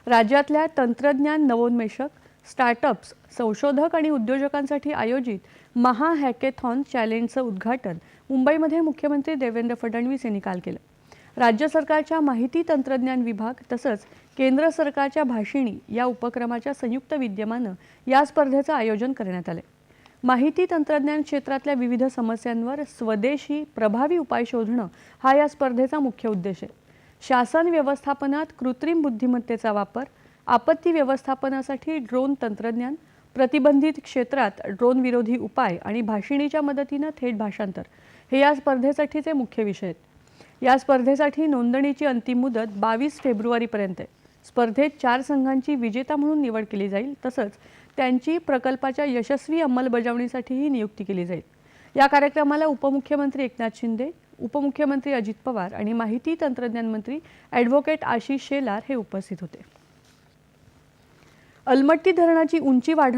राज्यातल्या तंत्रज्ञान नवोन्मेषक, स्टार्टअप्स, संशोधक आणि उद्योजकांसाठी आयोजित महा हॅकेथॉन चॅलेंजचं उद्घाटन मुंबईमध्ये मुख्यमंत्री देवेंद्र फडणवीस यांनी काल केलं। राज्य सरकारच्या माहिती तंत्रज्ञान विभाग तसंच केंद्र सरकारच्या भाषिणी या उपक्रमाच्या संयुक्त विद्यमानं या स्पर्धेचं आयोजन करण्यात आलं। माहिती तंत्रज्ञान क्षेत्रातल्या विविध समस्यांवर स्वदेशी प्रभावी उपाय शोधणं हा या स्पर्धेचा मुख्य उद्देश आहे। शासन व्यवस्थापनात कृत्रिम बुद्धिमत्तेचा वापर, आपत्ती व्यवस्थापनासाठी ड्रोन तंत्रज्ञान, प्रतिबंधित क्षेत्रात ड्रोन विरोधी उपाय आणि भाषिणीच्या मदतीनं थेट भाषांतर हे या स्पर्धेसाठीचे मुख्य विषय आहेत। या स्पर्धेसाठी नोंदणीची अंतिम मुदत 22 फेब्रुवारीपर्यंत आहे। स्पर्धेत 4 संघांची विजेता म्हणून निवड केली जाईल तसंच त्यांची प्रकल्पाच्या यशस्वी अंमलबजावणीसाठीही नियुक्ती केली जाईल। या कार्यक्रमाला उपमुख्यमंत्री एकनाथ शिंदे, उपमुख्यमंत्री अजित पवार आणि माहिती तंत्रज्ञान मंत्री ॲडव्होकेट आशिष शेलार हे उपस्थित होते। अलमट्टी धरणाची उंची वाढवण्यासाठी